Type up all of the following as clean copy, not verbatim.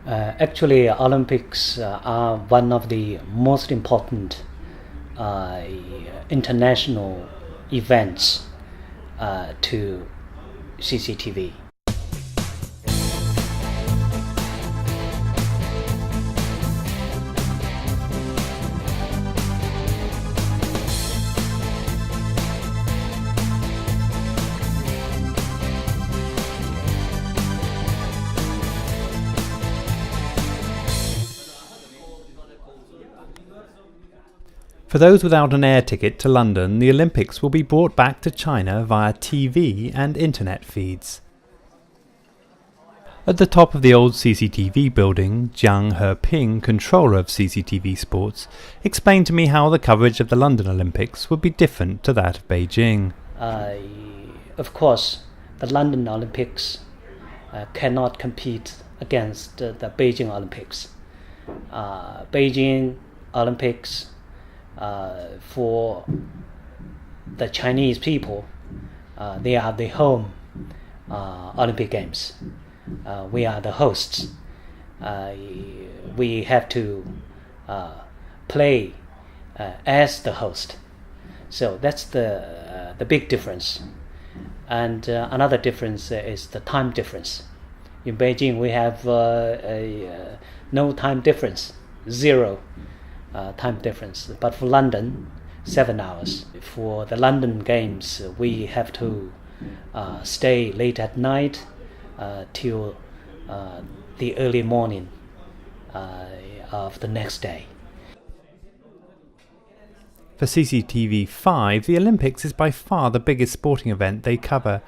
Actually, Olympics are one of the most important international events to CCTV. For those without an air ticket to London, the Olympics will be brought back to China via TV and internet feeds. At the top of the old CCTV building, Jiang Heping, controller of CCTV Sports, explained to me how the coverage of the London Olympics would be different to that of Beijing. Of course, the London Olympics cannot compete against the Beijing Olympics. Beijing Olympics for the Chinese people, they are the home Olympic Games. We are the hosts. We have to play as the host. So that's the big difference. And another difference is the time difference. In Beijing, we have no time difference, zero time difference. But for London, 7 hours. For the London Games, we have to stay late at night till the early morning of the next day. For CCTV5, the Olympics is by far the biggest sporting event they cover,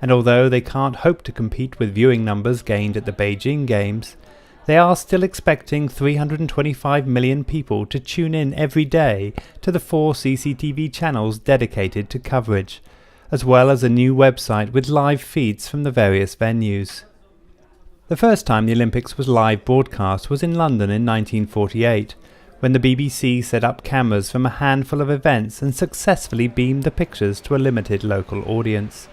and although they can't hope to compete with viewing numbers gained at the Beijing Games, they are still expecting 325 million people to tune in every day to the 4 CCTV channels dedicated to coverage, as well as a new website with live feeds from the various venues. The first time the Olympics was live broadcast was in London in 1948, when the BBC set up cameras from a handful of events and successfully beamed the pictures to a limited local audience.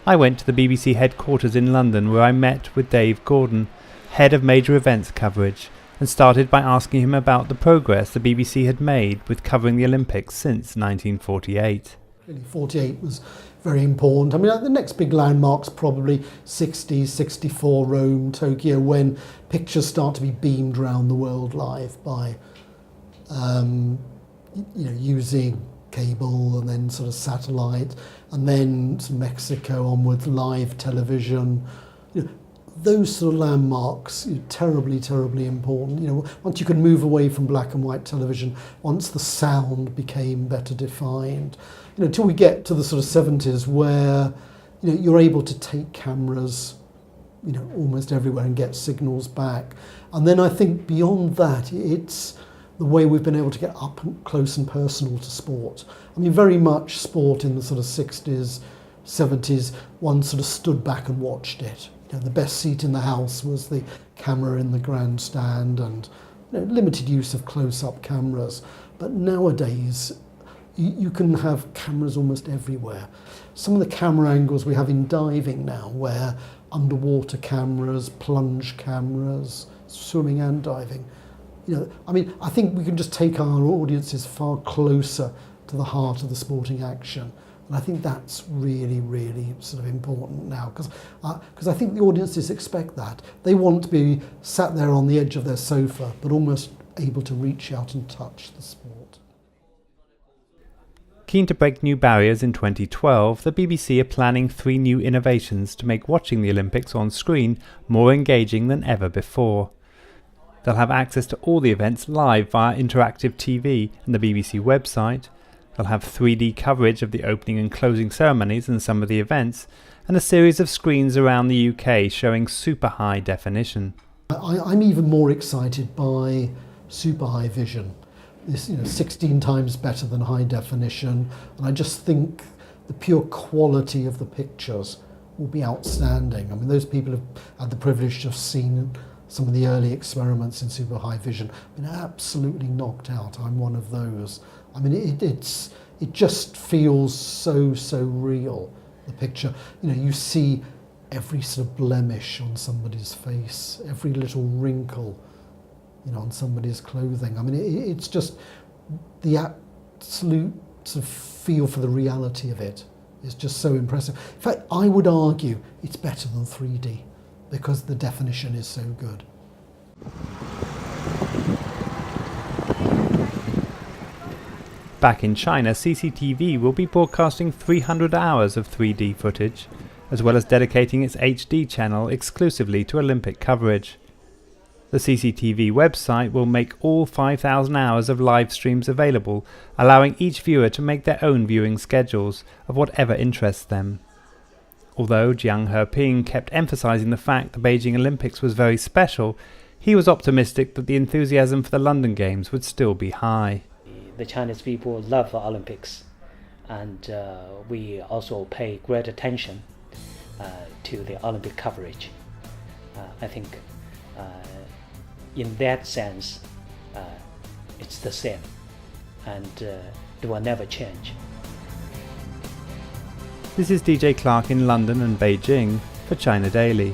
I went to the BBC headquarters in London, where I met with Dave Gordon, head of major events coverage, and started by asking him about the progress the BBC had made with covering the Olympics since 1948. 48 was very important. I mean, the next big landmark's probably 60, 64, Rome, Tokyo, when pictures start to be beamed around the world live by, using cable and then sort of satellite, and then Mexico onwards, live television. Those sort of landmarks, terribly, terribly important. Once you could move away from black and white television, once the sound became better defined, till we get to the sort of 70s where, you're able to take cameras, almost everywhere and get signals back. And then I think beyond that, it's the way we've been able to get up close and personal to sport. I mean, very much sport in the sort of 60s, 70s, one sort of stood back and watched it. The best seat in the house was the camera in the grandstand, and limited use of close-up cameras. But nowadays, you can have cameras almost everywhere. Some of the camera angles we have in diving now, where underwater cameras, plunge cameras, swimming and diving. I think we can just take our audiences far closer to the heart of the sporting action. And I think that's really, really sort of important now, because I think the audiences expect that. They want to be sat there on the edge of their sofa, but almost able to reach out and touch the sport. Keen to break new barriers in 2012, the BBC are planning 3 new innovations to make watching the Olympics on screen more engaging than ever before. They'll have access to all the events live via interactive TV and the BBC website. They'll have 3D coverage of the opening and closing ceremonies and some of the events, and a series of screens around the UK showing super high definition. I'm even more excited by super high vision. This, 16 times better than high definition, and I just think the pure quality of the pictures will be outstanding. I mean, those people have had the privilege to have seen some of the early experiments in super high vision, been absolutely knocked out. I'm one of those. I mean, it just feels so real, the picture. You see every sort of blemish on somebody's face, every little wrinkle, on somebody's clothing. I mean, it's just the absolute sort of feel for the reality of it is just so impressive. In fact, I would argue it's better than 3D because the definition is so good. Back in China, CCTV will be broadcasting 300 hours of 3D footage, as well as dedicating its HD channel exclusively to Olympic coverage. The CCTV website will make all 5,000 hours of live streams available, allowing each viewer to make their own viewing schedules of whatever interests them. Although Jiang Heping kept emphasizing the fact the Beijing Olympics was very special, he was optimistic that the enthusiasm for the London Games would still be high. The Chinese people love the Olympics, and we also pay great attention to the Olympic coverage. I think in that sense, it's the same, and it will never change. This is DJ Clark in London and Beijing for China Daily.